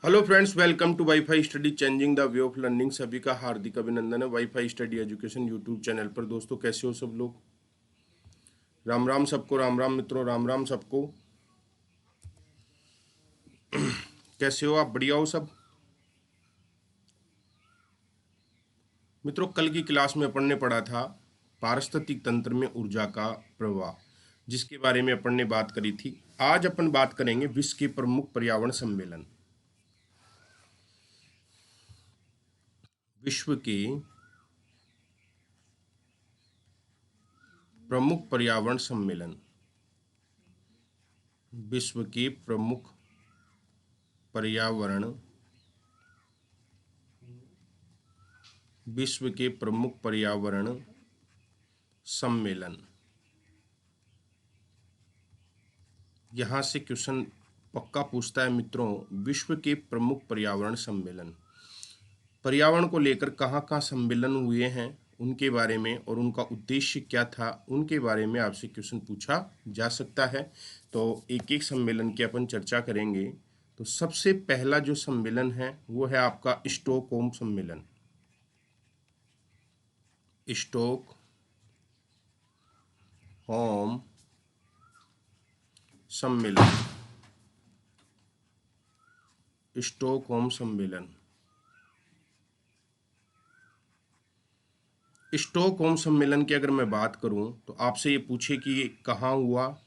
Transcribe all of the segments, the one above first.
Hello friends, welcome to WiFi study changing the way of learning. सभी का हार्दिक अभिनंदन है WiFi study education YouTube channel पर। दोस्तों, कैसे हो सब लोग? राम राम सबको, राम राम मित्रों, राम राम सबको। कैसे हो आप? बढ़िया हो सब मित्रों? कल की क्लास में अपन ने पढ़ा था पारिस्थितिक तंत्र में ऊर्जा का प्रवाह, जिसके बारे में अपन ने बात करी थी। आज अपन बात करेंगे विश्व के प्रमुख पर्यावरण सम्मेलन। विश्व के प्रमुख पर्यावरण सम्मेलन। विश्व के प्रमुख पर्यावरण विश्व के प्रमुख पर्यावरण सम्मेलन। यहाँ से क्वेश्चन पक्का पूछता है मित्रों, विश्व के प्रमुख पर्यावरण सम्मेलन। पर्यावरण को लेकर कहाँ कहाँ सम्मेलन हुए हैं, उनके बारे में और उनका उद्देश्य क्या था, उनके बारे में आपसे क्वेश्चन पूछा जा सकता है। तो एक एक सम्मेलन की अपन चर्चा करेंगे। तो सबसे पहला जो सम्मेलन है वो है आपका स्टॉकहोम सम्मेलन। स्टॉकहोम सम्मेलन। स्टॉकहोम सम्मेलन। स्टॉकहोम सम्मेलन की अगर मैं बात करूं तो आपसे ये पूछे कि ये कहाँ हुआ,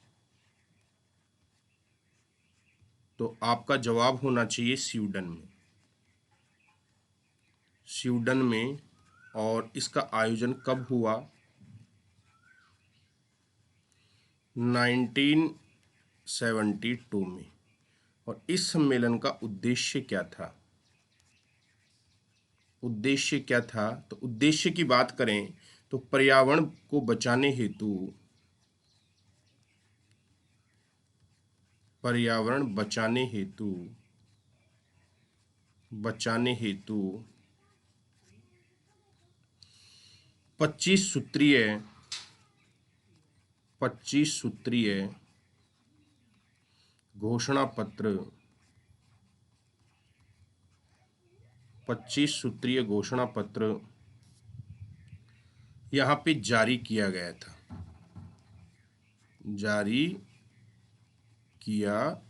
तो आपका जवाब होना चाहिए स्वीडन में। स्वीडन में। और इसका आयोजन कब हुआ? 1972 में। और इस सम्मेलन का उद्देश्य क्या था? उद्देश्य क्या था? तो उद्देश्य की बात करें तो पर्यावरण को बचाने हेतु, पर्यावरण बचाने हेतु 25 सूत्रीय घोषणा पत्र 25 सूत्रीय घोषणा पत्र यहाँ पे जारी किया गया था। जारी किया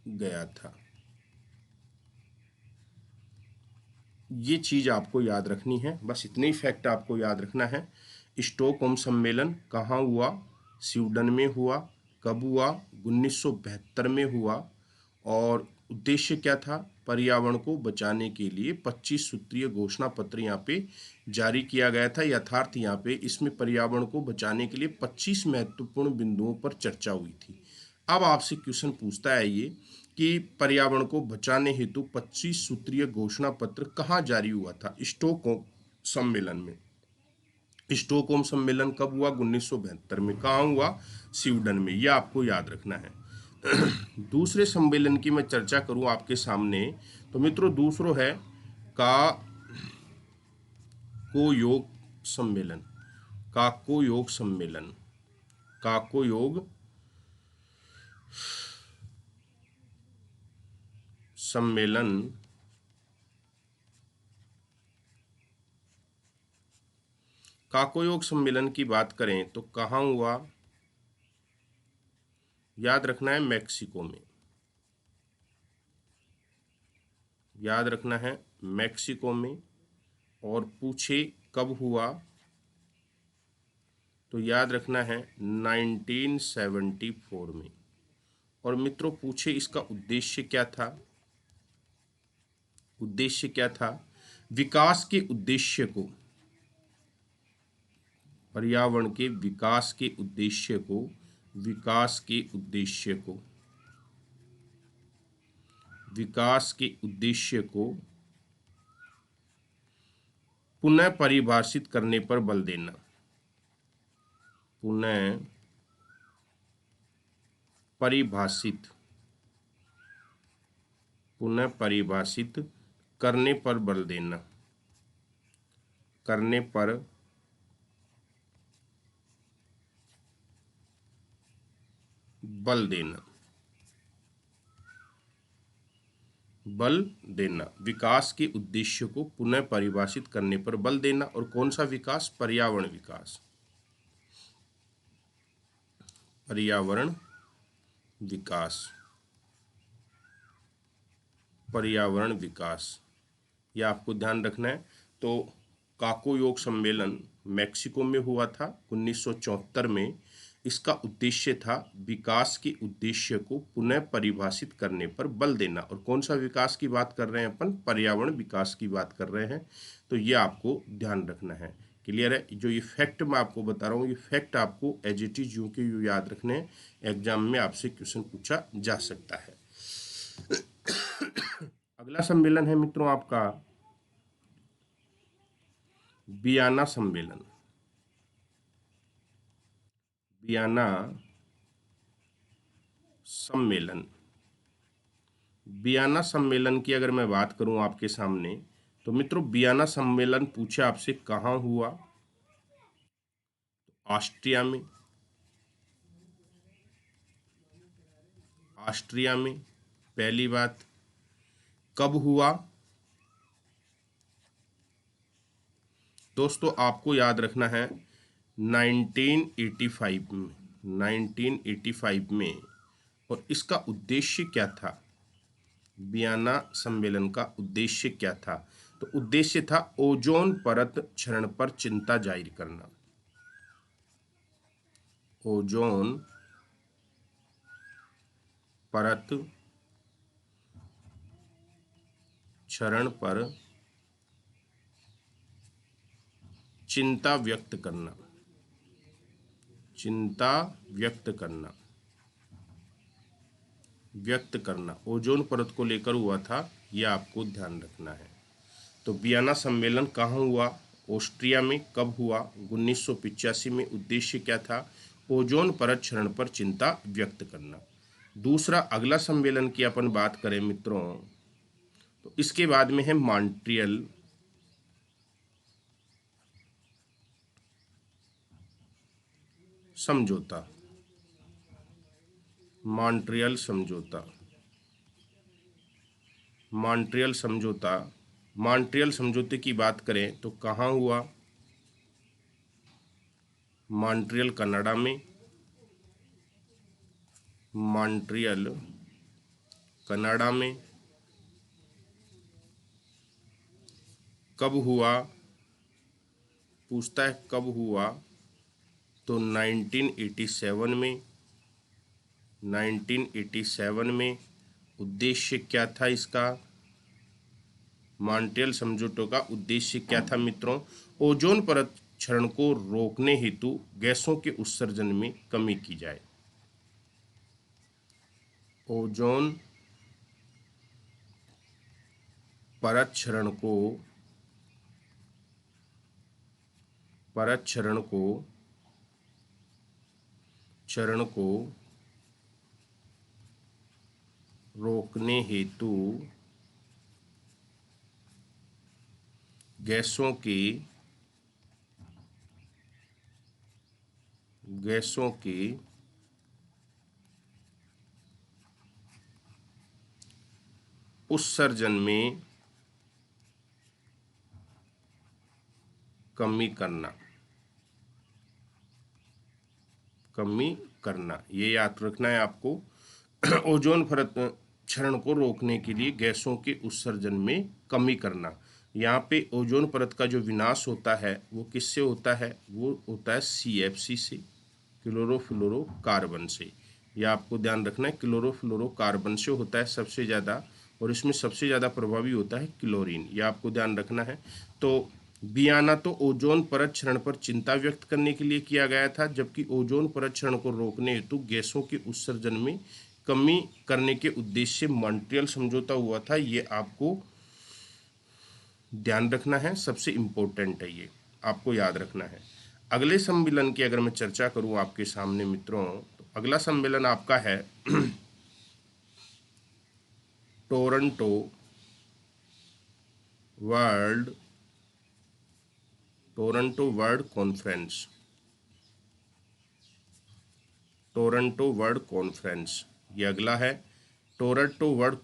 गया था। ये चीज आपको याद रखनी है, बस इतने ही फैक्ट आपको याद रखना है। स्टॉकहोम सम्मेलन कहाँ हुआ? स्वीडन में हुआ। कब हुआ? 1972 में हुआ। और उद्देश्य क्या था? पर्यावरण को बचाने के लिए 25 सूत्रीय घोषणा पत्र यहाँ पे जारी किया गया था। यथार्थ यहाँ पे इसमें पर्यावरण को बचाने के लिए 25 महत्वपूर्ण बिंदुओं पर चर्चा हुई थी। अब आपसे क्वेश्चन पूछता है ये कि पर्यावरण को बचाने हेतु 25 सूत्रीय घोषणा पत्र कहाँ जारी हुआ था? स्टॉकहोम सम्मेलन में। स्टॉकहोम सम्मेलन कब हुआ? 1972 में। कहाँ हुआ? स्वीडन में। यह आपको याद रखना है। दूसरे सम्मेलन की मैं चर्चा करूं आपके सामने, तो मित्रों दूसरो है काको योग सम्मेलन। काको योग सम्मेलन। काको योग सम्मेलन। काको योग सम्मेलन की बात करें तो कहाँ हुआ? याद रखना है मैक्सिको में। याद रखना है मैक्सिको में। और पूछे कब हुआ, तो याद रखना है 1974 में। और मित्रों पूछे इसका उद्देश्य क्या था? उद्देश्य क्या था? विकास के उद्देश्य को, पर्यावरण के विकास के उद्देश्य को, विकास के उद्देश्य को, विकास के उद्देश्य को पुनः परिभाषित करने पर बल देना। पुनः परिभाषित, पुनः परिभाषित करने पर बल देना। करने पर बल देना। बल देना, विकास के उद्देश्य को पुनः परिभाषित करने पर बल देना। और कौन सा विकास? पर्यावरण विकास, पर्यावरण विकास, पर्यावरण विकास, यह आपको ध्यान रखना है। तो काको योग सम्मेलन मैक्सिको में हुआ था 1974 में। इसका उद्देश्य था विकास के उद्देश्य को पुनः परिभाषित करने पर बल देना। और कौन सा विकास की बात कर रहे हैं अपन? पर्यावरण विकास की बात कर रहे हैं। तो ये आपको ध्यान रखना है। क्लियर है? जो ये फैक्ट मैं आपको बता रहा हूँ, ये फैक्ट आपको एज इट इज यूं के यूं याद रखने हैं। एग्जाम में आपसे क्वेश्चन पूछा जा सकता है। अगला सम्मेलन है मित्रों आपका वियना सम्मेलन। वियना सम्मेलन, वियना सम्मेलन की अगर मैं बात करूं आपके सामने, तो मित्रों वियना सम्मेलन पूछे आपसे कहाँ हुआ? ऑस्ट्रिया में, ऑस्ट्रिया में। पहली बात, कब हुआ? दोस्तों आपको याद रखना है 1985 में, 1985 में। और इसका उद्देश्य क्या था? वियना सम्मेलन का उद्देश्य क्या था? तो उद्देश्य था ओजोन परत क्षरण पर चिंता जाहिर करना। ओजोन परत क्षरण पर चिंता व्यक्त करना, चिंता व्यक्त करना, व्यक्त करना ओजोन परत को लेकर हुआ था। यह आपको ध्यान रखना है। तो वियना सम्मेलन कहाँ हुआ? ऑस्ट्रिया में। कब हुआ? 1985 में। उद्देश्य क्या था? ओजोन परत क्षरण पर चिंता व्यक्त करना। दूसरा, अगला सम्मेलन की अपन बात करें मित्रों, तो इसके बाद में है मॉन्ट्रियल समझौता। मॉन्ट्रियल समझौता, मॉन्ट्रियल समझौता। मॉन्ट्रियल समझौते की बात करें तो कहाँ हुआ? मॉन्ट्रियल कनाडा में, मॉन्ट्रियल कनाडा में। कब हुआ? पूछता है कब हुआ, तो 1987 में, 1987 में। उद्देश्य क्या था इसका? मॉन्ट्रियल समझौते का उद्देश्य क्या था मित्रों? ओजोन परत क्षरण को रोकने हेतु गैसों के उत्सर्जन में कमी की जाए। ओजोन परत क्षरण को, परत क्षरण को, क्षरण को रोकने हेतु गैसों के, गैसों के उत्सर्जन में कमी करना, कमी करना, ये याद रखना है आपको। ओजोन परत क्षरण को रोकने के लिए गैसों के उत्सर्जन में कमी करना। यहाँ पे ओजोन परत का जो विनाश होता है वो किससे होता है? वो होता है CFC से, क्लोरोफ्लोरोकार्बन से। यह आपको ध्यान रखना है, क्लोरोफ्लोरोकार्बन से होता है सबसे ज़्यादा। और इसमें सबसे ज़्यादा प्रभावी होता है क्लोरीन, यह आपको ध्यान रखना है। तो वियना तो ओजोन परत क्षरण पर चिंता व्यक्त करने के लिए किया गया था, जबकि ओजोन परत क्षरण को रोकने हेतु गैसों के उत्सर्जन में कमी करने के उद्देश्य से मॉन्ट्रियल समझौता हुआ था। ये आपको ध्यान रखना है, सबसे इम्पोर्टेंट है, ये आपको याद रखना है। अगले सम्मेलन की अगर मैं चर्चा करूं आपके सामने मित्रों, तो अगला सम्मेलन आपका है Toronto world, Toronto world conference, Toronto world conference. ये अगला है। टोरंटो वर्ल्ड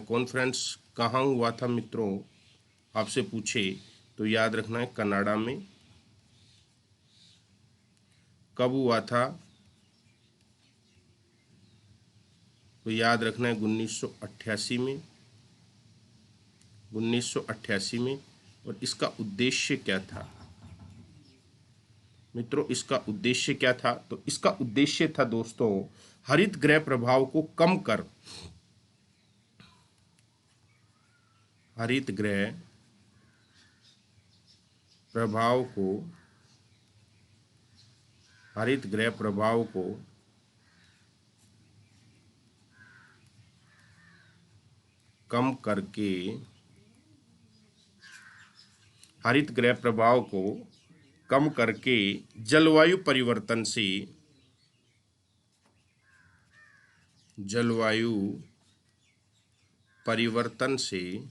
कॉन्फ्रेंस कहाँ हुआ था मित्रों, आपसे पूछे तो याद रखना है कनाडा में। कब हुआ था, तो याद रखना है 1988 में, 1988 में। और इसका उद्देश्य क्या था मित्रों, इसका उद्देश्य क्या था, तो इसका उद्देश्य था दोस्तों हरित गृह प्रभाव को कम कर, हरित गृह प्रभाव को, हरित गृह प्रभाव को कम करके, हरित गृह प्रभाव को कम करके जलवायु परिवर्तन से, जलवायु परिवर्तन से,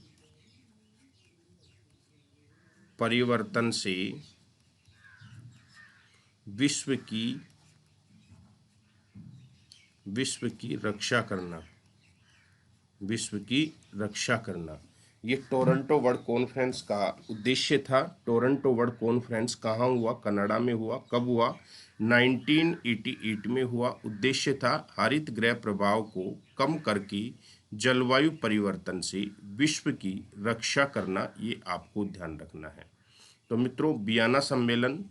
परिवर्तन से विश्व की, विश्व की रक्षा करना, विश्व की रक्षा करना। ये टोरंटो वर्ल्ड कॉन्फ्रेंस का उद्देश्य था। टोरंटो वर्ल्ड कॉन्फ्रेंस कहाँ हुआ, कनाडा में हुआ। कब हुआ, 1988 में हुआ। उद्देश्य था हरित गृह प्रभाव को कम करके जलवायु परिवर्तन से विश्व की रक्षा करना, ये आपको ध्यान रखना है। तो मित्रों, वियना सम्मेलन,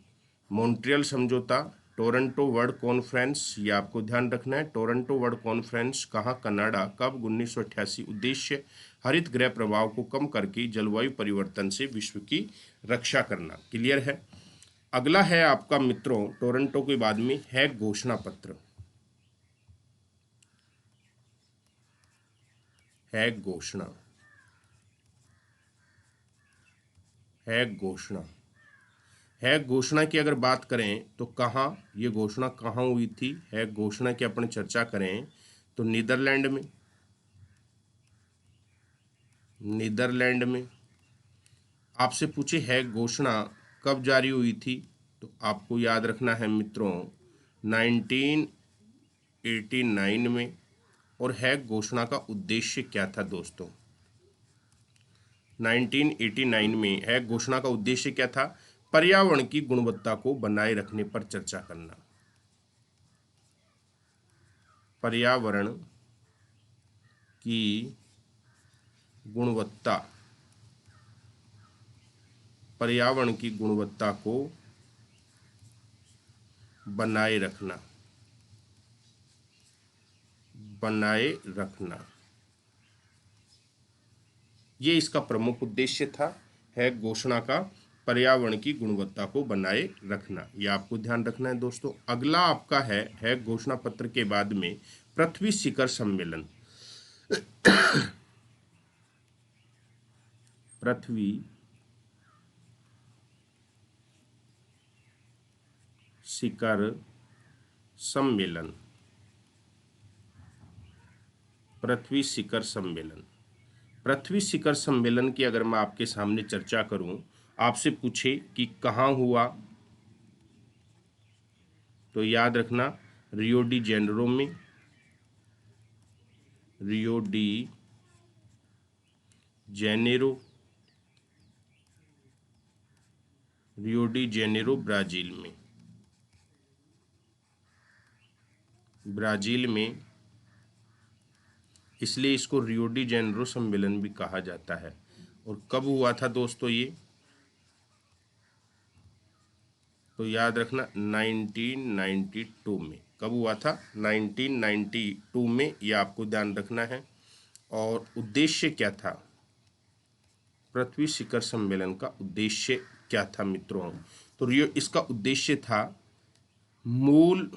मॉन्ट्रियल समझौता, टोरंटो वर्ल्ड कॉन्फ्रेंस, ये आपको ध्यान रखना है। टोरंटो वर्ल्ड कॉन्फ्रेंस कहाँ, कनाडा। कब, 1988। उद्देश्य हरित गृह प्रभाव को कम करके जलवायु परिवर्तन से विश्व की रक्षा करना। क्लियर है। अगला है आपका मित्रों, टोरंटो के बाद में है घोषणा पत्र, है घोषणा, है घोषणा। है घोषणा की अगर बात करें तो कहाँ, ये घोषणा कहाँ हुई थी, है घोषणा की अपन चर्चा करें तो नीदरलैंड में, नीदरलैंड में। आपसे पूछे है घोषणा कब जारी हुई थी, तो आपको याद रखना है मित्रों 1989 में। और है घोषणा का उद्देश्य क्या था दोस्तों, 1989 में है घोषणा का उद्देश्य क्या था, पर्यावरण की गुणवत्ता को बनाए रखने पर चर्चा करना, पर्यावरण की गुणवत्ता, पर्यावरण की गुणवत्ता को बनाए रखना, बनाए रखना, ये इसका प्रमुख उद्देश्य था। है घोषणा का पर्यावरण की गुणवत्ता को बनाए रखना, ये आपको ध्यान रखना है दोस्तों। अगला आपका है घोषणा पत्र के बाद में पृथ्वी शिखर सम्मेलन, पृथ्वी शिखर सम्मेलन, पृथ्वी शिखर सम्मेलन। पृथ्वी शिखर सम्मेलन की अगर मैं आपके सामने चर्चा करूं, आपसे पूछे कि कहाँ हुआ, तो याद रखना रियो डी जेनेरो में, Rio de Janeiro, Rio de Janeiro Brazil में, ब्राजील में। इसलिए इसको रियो डी जेनेरो सम्मेलन भी कहा जाता है। और कब हुआ था दोस्तों ये, तो याद रखना 1992 में। कब हुआ था, 1992 में, ये आपको ध्यान रखना है। और उद्देश्य क्या था, पृथ्वी शिखर सम्मेलन का उद्देश्य क्या था मित्रों, तो रियो, इसका उद्देश्य था मूल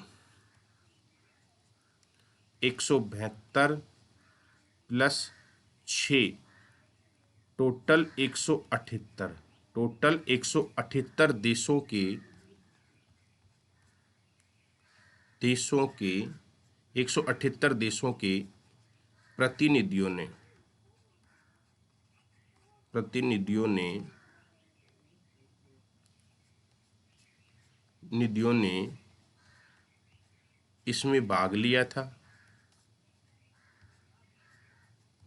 172 प्लस 6, टोटल 178, टोटल 178 देशों के 178 देशों के प्रतिनिधियों ने, प्रतिनिधियों ने, निधियों ने इसमें भाग लिया था।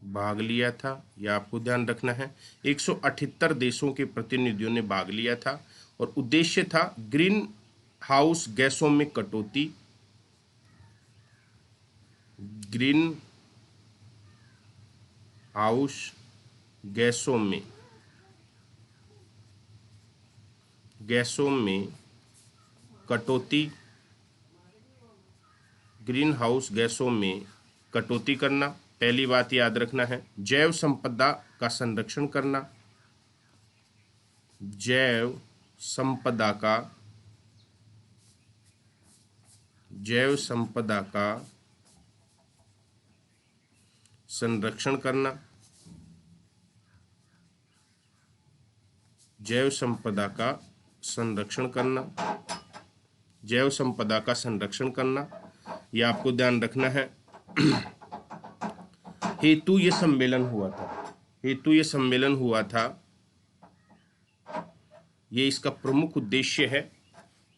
भाग लिया था, यह आपको ध्यान रखना है। 178 देशों के प्रतिनिधियों ने भाग लिया था और उद्देश्य था ग्रीन हाउस गैसों में कटौती, ग्रीन हाउस गैसों में कटौती, ग्रीन हाउस गैसों में कटौती करना। पहली बात याद रखना है, जैव संपदा का संरक्षण करना, जैव संपदा का संरक्षण करना, जैव संपदा का संरक्षण करना, जैव संपदा का संरक्षण करना, यह आपको ध्यान रखना है। हेतु ये सम्मेलन हुआ था, ये इसका प्रमुख उद्देश्य है।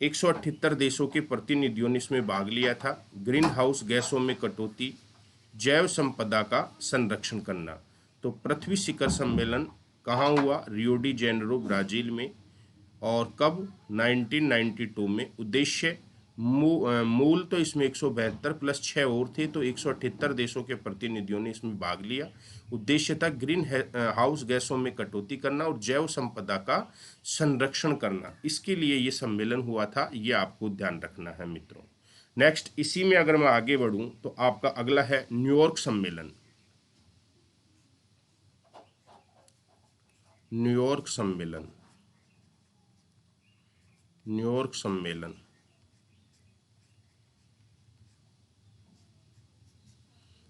178 देशों के प्रतिनिधियों ने इसमें भाग लिया था। ग्रीन हाउस गैसों में कटौती, जैव संपदा का संरक्षण करना। तो पृथ्वी शिखर सम्मेलन कहाँ हुआ? रियो डी जेनेरो, ब्राजील में। और कब? 1992 में। उद्देश्य मूल तो इसमें 172 प्लस 6 और थे, तो 178 देशों के प्रतिनिधियों ने इसमें भाग लिया। उद्देश्य था ग्रीन हाउस गैसों में कटौती करना और जैव संपदा का संरक्षण करना। इसके लिए ये सम्मेलन हुआ था, ये आपको ध्यान रखना है मित्रों। नेक्स्ट, इसी में अगर मैं आगे बढ़ूं तो आपका अगला है न्यूयॉर्क सम्मेलन। न्यूयॉर्क सम्मेलन, न्यूयॉर्क सम्मेलन,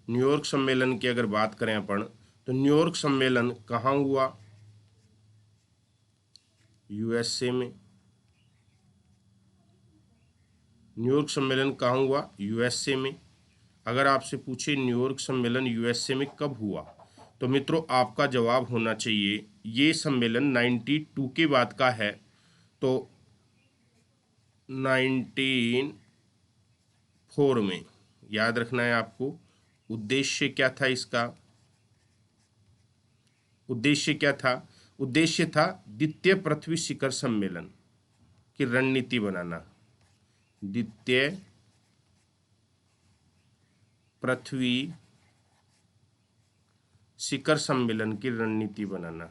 न्यूयॉर्क सम्मेलन की अगर बात करें अपन, तो न्यूयॉर्क सम्मेलन कहाँ हुआ? यूएसए में। न्यूयॉर्क सम्मेलन कहाँ हुआ? यूएसए में। अगर आपसे पूछे न्यूयॉर्क सम्मेलन यूएसए में कब हुआ, तो मित्रों आपका जवाब होना चाहिए ये सम्मेलन 92 के बाद का है। तो 1904 में, याद रखना है आपको। उद्देश्य क्या था इसका? उद्देश्य क्या था? उद्देश्य था द्वितीय पृथ्वी शिखर सम्मेलन की रणनीति बनाना, द्वितीय पृथ्वी शिखर सम्मेलन की रणनीति बनाना,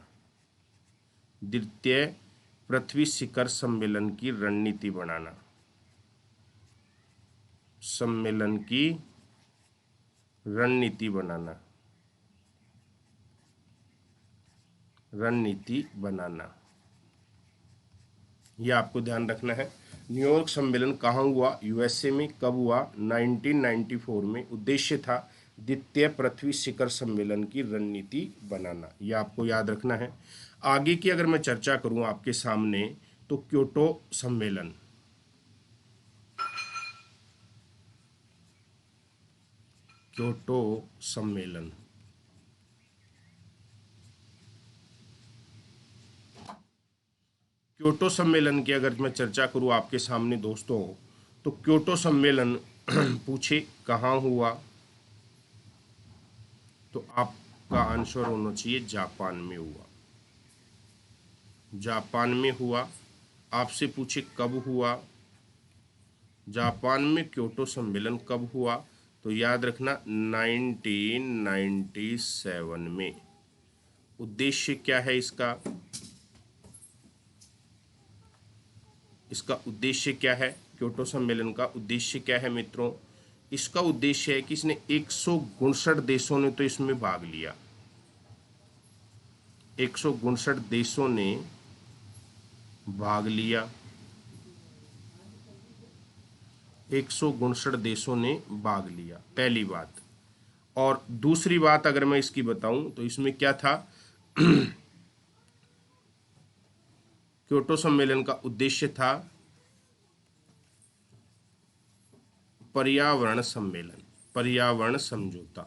द्वितीय पृथ्वी शिखर सम्मेलन की रणनीति बनाना, सम्मेलन की रणनीति बनाना, रणनीति बनाना, यह आपको ध्यान रखना है। न्यूयॉर्क सम्मेलन कहाँ हुआ? यूएसए में। कब हुआ? 1994 में। उद्देश्य था द्वितीय पृथ्वी शिखर सम्मेलन की रणनीति बनाना, यह आपको याद रखना है। आगे की अगर मैं चर्चा करूं आपके सामने, तो क्योटो सम्मेलन, क्योटो सम्मेलन, क्योटो सम्मेलन की अगर मैं चर्चा करूं आपके सामने दोस्तों, तो क्योटो सम्मेलन पूछे कहाँ हुआ, तो आपका आंसर होना चाहिए जापान में हुआ। जापान में हुआ। आपसे पूछे कब हुआ, जापान में क्योटो सम्मेलन कब हुआ, तो याद रखना 1997 में। उद्देश्य क्या है इसका? इसका उद्देश्य क्या है? क्योटो सम्मेलन का उद्देश्य क्या है मित्रों? इसका उद्देश्य है कि इसने 159 देशों ने तो इसमें भाग लिया, 159 देशों ने भाग लिया, 159 देशों ने भाग लिया, पहली बात। और दूसरी बात अगर मैं इसकी बताऊं तो इसमें क्या था? क्योटो सम्मेलन का उद्देश्य था पर्यावरण सम्मेलन, पर्यावरण समझौता,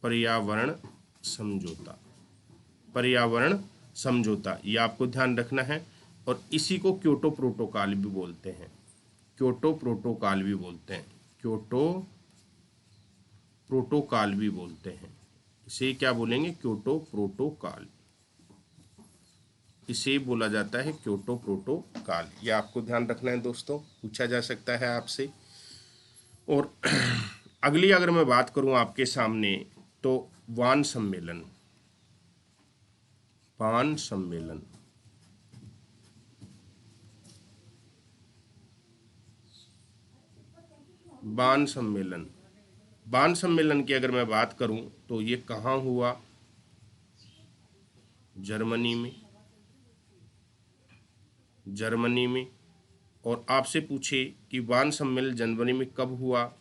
पर्यावरण समझौता, पर्यावरण समझौता, ये आपको ध्यान रखना है। और इसी को क्योटो प्रोटोकॉल भी बोलते हैं, क्योटो प्रोटोकॉल भी बोलते हैं, क्योटो प्रोटोकॉल भी बोलते हैं। इसे क्या बोलेंगे? Kyoto protocol. इसे बोला जाता है क्योटो प्रोटोकॉल। ये आपको ध्यान रखना है दोस्तों, पूछा जा सकता है आपसे। और अगली अगर मैं बात करूं आपके सामने तो वान सम्मेलन। वान सम्मेलन, वान सम्मेलन, वान सम्मेलन की अगर मैं बात करूं तो ये कहाँ हुआ? जर्मनी में। जर्मनी में। और आपसे पूछे कि वान सम्मेलन जर्मनी में कब हुआ,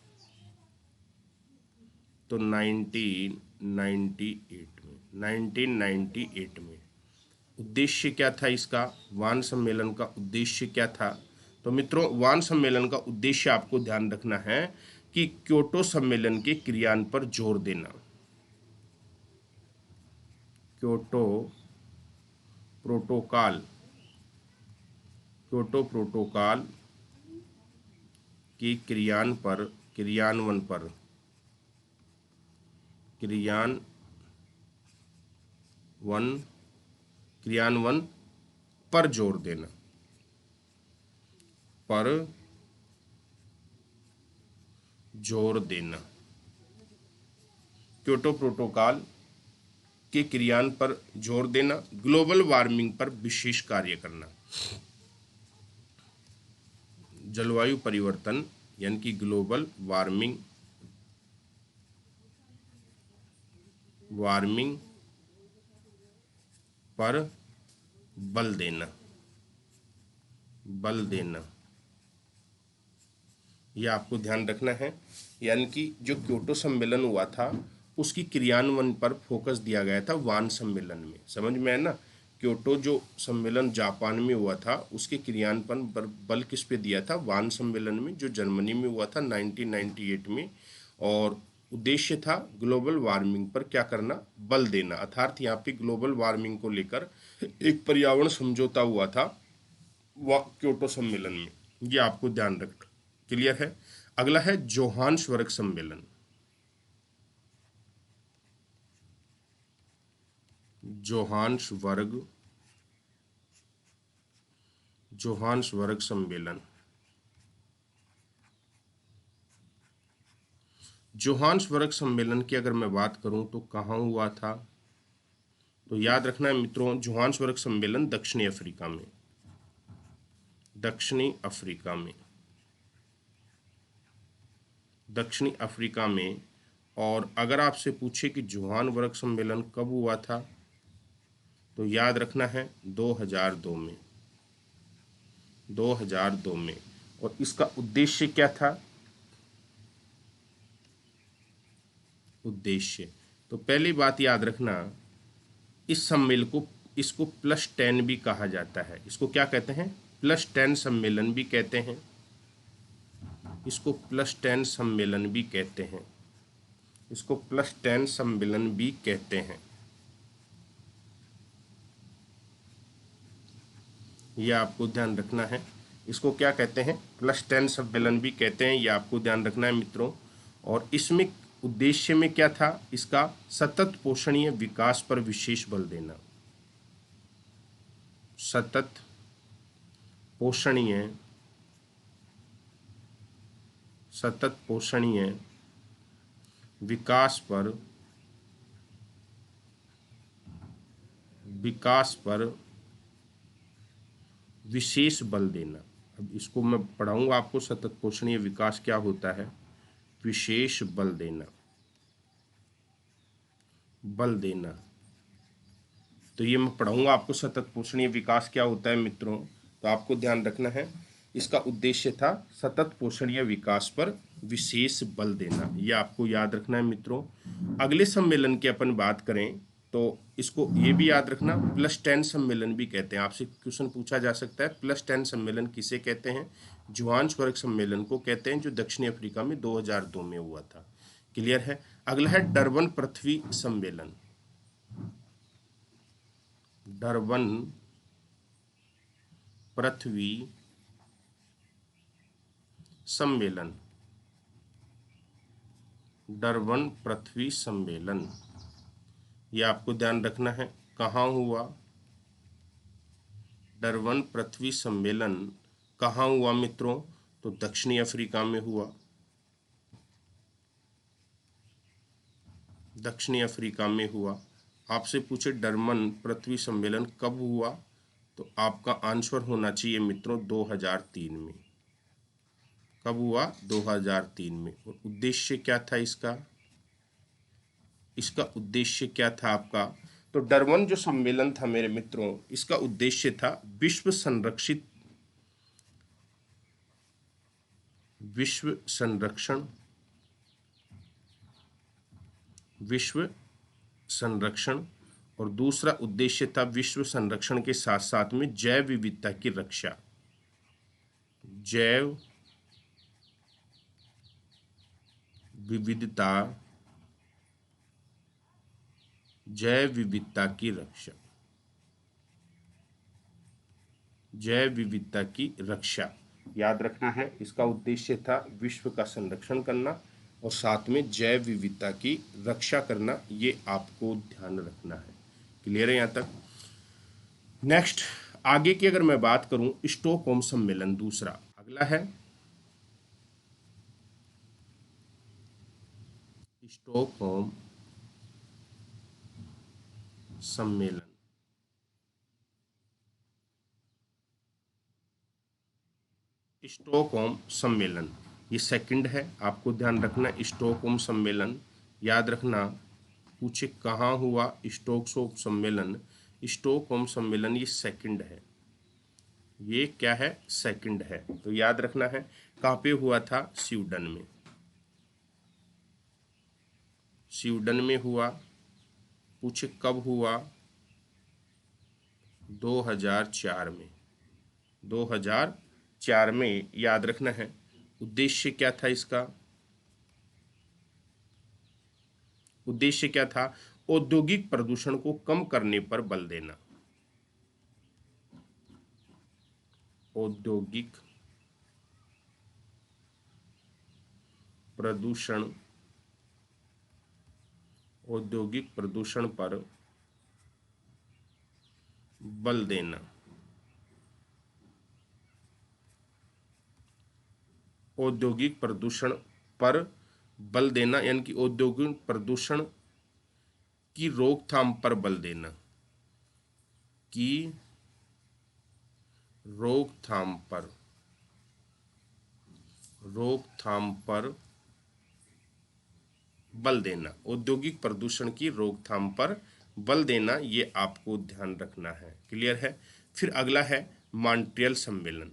तो 1998 में। 1998 में। उद्देश्य क्या था इसका? वान सम्मेलन का उद्देश्य क्या था? तो मित्रों, वान सम्मेलन का उद्देश्य आपको ध्यान रखना है कि क्योटो सम्मेलन के क्रियान्वयन पर जोर देना। क्योटो प्रोटोकॉल, क्योटो प्रोटोकॉल के क्रियान्वयन पर क्रियान्वयन पर जोर देना। पर जोर देना। क्योटो प्रोटोकॉल के क्रियान्वयन पर जोर देना। ग्लोबल वार्मिंग पर विशेष कार्य करना। जलवायु परिवर्तन यानी कि ग्लोबल वार्मिंग पर बल देना। यह आपको ध्यान रखना है। यानी कि जो क्योटो सम्मेलन हुआ था उसकी क्रियान्वयन पर फोकस दिया गया था वान सम्मेलन में। समझ में है ना? क्योटो जो सम्मेलन जापान में हुआ था उसके क्रियान्वयन पर बल किस पे दिया था? वान सम्मेलन में, जो जर्मनी में हुआ था 1998 में। और उद्देश्य था ग्लोबल वार्मिंग पर क्या करना? बल देना। अर्थात यहाँ पे ग्लोबल वार्मिंग को लेकर एक पर्यावरण समझौता हुआ था क्योटो सम्मेलन में। ये आपको ध्यान रखना। क्लियर है? अगला है जोहान्सबर्ग सम्मेलन। जोहान्सबर्ग सम्मेलन। जोहान्सबर्ग सम्मेलन की अगर मैं बात करूं तो कहाँ हुआ था? तो याद रखना है मित्रों, जोहान्सबर्ग सम्मेलन दक्षिणी अफ्रीका में। दक्षिणी अफ्रीका में। और अगर आपसे पूछे कि जोहान्सबर्ग सम्मेलन कब हुआ था, तो याद रखना है 2002 में। 2002 में। और इसका उद्देश्य क्या था? उद्देश्य, तो पहली बात याद रखना, इस सम्मेलन को, इसको +10 भी कहा जाता है। इसको क्या कहते हैं? +10 सम्मेलन भी कहते हैं। इसको +10 सम्मेलन भी कहते हैं। इसको +10 सम्मेलन भी कहते हैं। यह आपको ध्यान रखना है। इसको क्या कहते हैं? +10 सम्मेलन भी कहते हैं। यह आपको ध्यान रखना है मित्रों। और इसमें उद्देश्य में क्या था इसका? सतत पोषणीय विकास पर विशेष बल देना। सतत पोषणीय विकास पर विशेष बल देना। अब इसको मैं पढ़ाऊंगा आपको, सतत पोषणीय विकास क्या होता है। विशेष बल देना। तो ये मैं पढ़ाऊंगा आपको, सतत पोषणीय विकास क्या होता है मित्रों। तो आपको ध्यान रखना है, इसका उद्देश्य था सतत पोषणीय विकास पर विशेष बल देना। ये आपको याद रखना है मित्रों। अगले सम्मेलन की अपन बात करें तो इसको ये भी याद रखना, +10 सम्मेलन भी कहते हैं। आपसे क्वेश्चन पूछा जा सकता है, +10 सम्मेलन किसे कहते हैं? जोहान्सबर्ग सम्मेलन को कहते हैं, जो दक्षिणी अफ्रीका में 2002 में हुआ था। क्लियर है? अगला है डरबन पृथ्वी सम्मेलन। डरबन पृथ्वी सम्मेलन। डरबन पृथ्वी सम्मेलन, ये आपको ध्यान रखना है। कहाँ हुआ? डरबन पृथ्वी सम्मेलन कहाँ हुआ मित्रों? तो दक्षिणी अफ्रीका में हुआ। दक्षिणी अफ्रीका में हुआ। आपसे पूछे डरबन पृथ्वी सम्मेलन कब हुआ, तो आपका आंसर होना चाहिए मित्रों 2003 में। कब हुआ? 2003 में। और उद्देश्य क्या था इसका? इसका उद्देश्य क्या था आपका? तो डरबन जो सम्मेलन था मेरे मित्रों, इसका उद्देश्य था विश्व संरक्षण, और दूसरा उद्देश्य था विश्व संरक्षण के साथ साथ में जैव विविधता की रक्षा। जैव विविधता की रक्षा। जैव विविधता की रक्षा याद रखना है। इसका उद्देश्य था विश्व का संरक्षण करना और साथ में जैव विविधता की रक्षा करना, ये आपको ध्यान रखना है। क्लियर है यहाँ तक? नेक्स्ट, आगे की अगर मैं बात करूं, स्टॉकहोम सम्मेलन दूसरा अगला है। स्टॉकहोम सम्मेलन, स्टॉकहोम सम्मेलन ये सेकंड है, आपको ध्यान रखना। स्टॉकहोम सम्मेलन याद रखना, पूछे कहाँ हुआ स्टॉकहोम सम्मेलन? स्टॉकहोम सम्मेलन ये सेकंड है। ये क्या है? सेकंड है। तो याद रखना है कहाँ पे हुआ था? स्वीडन में। स्वीडन में हुआ। पूछे कब हुआ? 2004 में। 2004 में याद रखना है। उद्देश्य क्या था इसका? उद्देश्य क्या था? औद्योगिक प्रदूषण को कम करने पर बल देना। औद्योगिक प्रदूषण, औद्योगिक प्रदूषण पर बल देना। औद्योगिक प्रदूषण पर बल देना यानी कि औद्योगिक प्रदूषण की रोकथाम पर बल देना। की रोकथाम पर बल देना। औद्योगिक प्रदूषण की रोकथाम पर बल देना, ये आपको ध्यान रखना है। क्लियर है? फिर अगला है मॉन्ट्रियल सम्मेलन।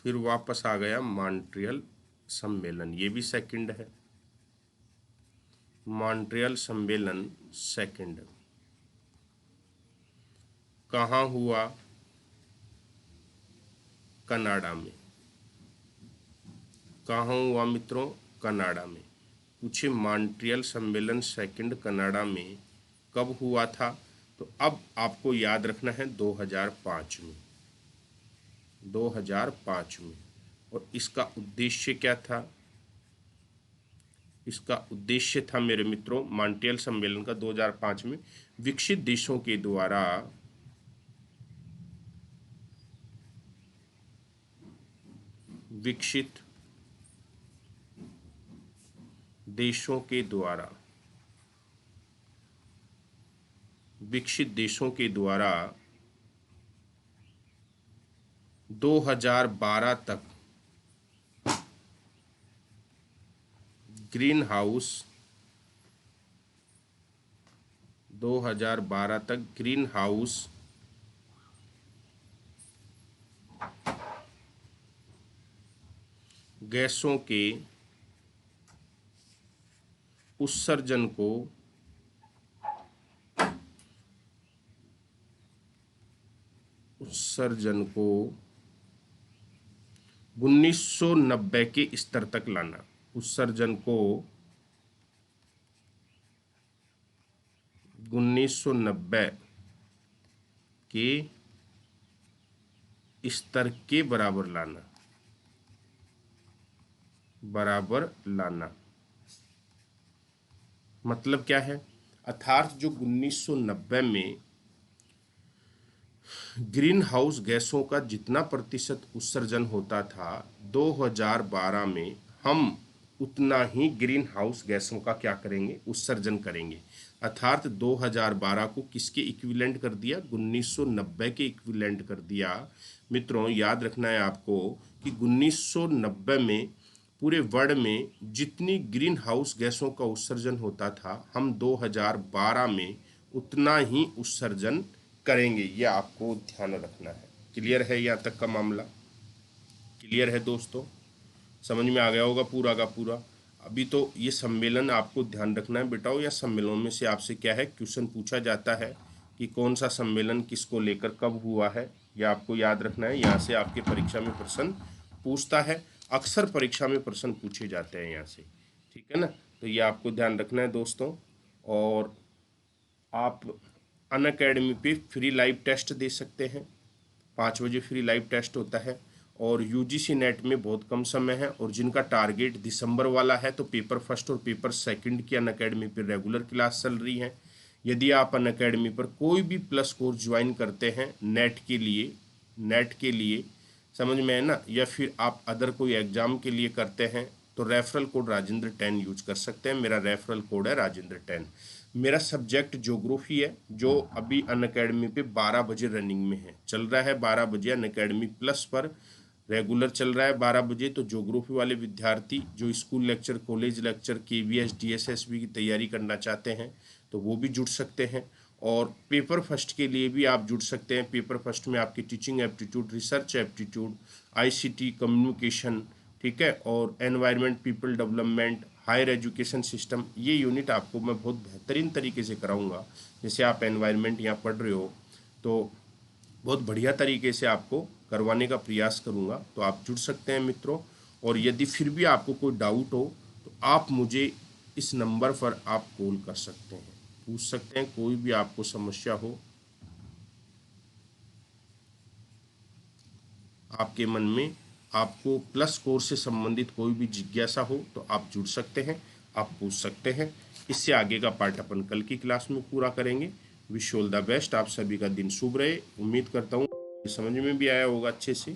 फिर वापस आ गया मॉन्ट्रियल सम्मेलन, ये भी सेकंड है। मॉन्ट्रियल सम्मेलन सेकंड कहाँ हुआ? कनाडा में। कहाँ हुआ मित्रों? कनाडा में। पूछे मॉन्ट्रियल सम्मेलन सेकंड कनाडा में कब हुआ था? तो अब आपको याद रखना है 2005 में। 2005 में। और इसका उद्देश्य क्या था? इसका उद्देश्य था मेरे मित्रों मॉन्ट्रियल सम्मेलन का 2005 में विकसित देशों के द्वारा विकसित देशों के द्वारा 2012 तक ग्रीन हाउस 2012 तक ग्रीन हाउस गैसों के उत्सर्जन को 1990 के स्तर तक लाना। उत्सर्जन को 1990 के स्तर के बराबर लाना। बराबर लाना। मतलब क्या है? अर्थात जो 1990 में ग्रीन हाउस गैसों का जितना प्रतिशत उत्सर्जन होता था, 2012 में हम उतना ही ग्रीन हाउस गैसों का क्या करेंगे? उत्सर्जन करेंगे। अर्थात 2012 को किसके इक्विवेलेंट कर दिया? 1990 के इक्विवेलेंट कर दिया। मित्रों याद रखना है आपको कि 1990 में पूरे वर्ल्ड में जितनी ग्रीन हाउस गैसों का उत्सर्जन होता था, हम 2012 में उतना ही उत्सर्जन करेंगे। यह आपको ध्यान रखना है। क्लियर है यहाँ तक का मामला? क्लियर है दोस्तों? समझ में आ गया होगा पूरा का पूरा। अभी तो ये सम्मेलन आपको ध्यान रखना है बेटाओ। या सम्मेलनों में से आपसे क्या है, क्वेश्चन पूछा जाता है कि कौन सा सम्मेलन किसको लेकर कब हुआ है, यह आपको याद रखना है। यहाँ से आपके परीक्षा में प्रश्न पूछता है, अक्सर परीक्षा में प्रश्न पूछे जाते हैं यहाँ से, ठीक है ना। तो ये आपको ध्यान रखना है दोस्तों। और आप अनअकैडमी पे फ्री लाइव टेस्ट दे सकते हैं। 5 बजे फ्री लाइव टेस्ट होता है। और यूजीसी नेट में बहुत कम समय है, और जिनका टारगेट दिसंबर वाला है, तो पेपर फर्स्ट और पेपर सेकंड की अनअकैडमी पर रेगुलर क्लास चल रही है। यदि आप अनअकैडमी पर कोई भी प्लस कोर्स ज्वाइन करते हैं नेट के लिए, समझ में है ना, या फिर आप अदर कोई एग्जाम के लिए करते हैं, तो रेफरल कोड राजेंद्र 10 यूज कर सकते हैं। मेरा रेफरल कोड है राजेंद्र 10। मेरा सब्जेक्ट ज्योग्राफी है, जो अभी अनअकैडमी पे 12 बजे रनिंग में है, चल रहा है 12 बजे अनअकैडमी प्लस पर रेगुलर चल रहा है 12 बजे। तो ज्योग्राफी वाले विद्यार्थी जो school lecture, college lecture, KVS, DSSB की तैयारी करना चाहते हैं, तो वो भी जुड़ सकते हैं। और पेपर फर्स्ट के लिए भी आप जुड़ सकते हैं। पेपर फर्स्ट में आपकी teaching aptitude, research aptitude, ICT, communication, ठीक है, और environment, people development, higher education system, ये यूनिट आपको मैं बहुत बेहतरीन तरीके से कराऊंगा। जैसे आप एनवायरनमेंट यहाँ पढ़ रहे हो, तो बहुत बढ़िया तरीके से आपको करवाने का प्रयास करूंगा। तो आप जुड़ सकते हैं मित्रों। और यदि फिर भी आपको कोई डाउट हो, तो आप मुझे इस नंबर पर आप कॉल कर सकते हैं, पूछ सकते हैं, कोई भी आपको समस्या हो, आपके मन में आपको प्लस कोर्स से संबंधित कोई भी जिज्ञासा हो, तो आप जुड़ सकते हैं, आप पूछ सकते हैं। इससे आगे का पार्ट अपन कल की क्लास में पूरा करेंगे। Wish all the best. आप सभी का दिन शुभ रहे। उम्मीद करता हूँ समझ में भी आया होगा अच्छे से।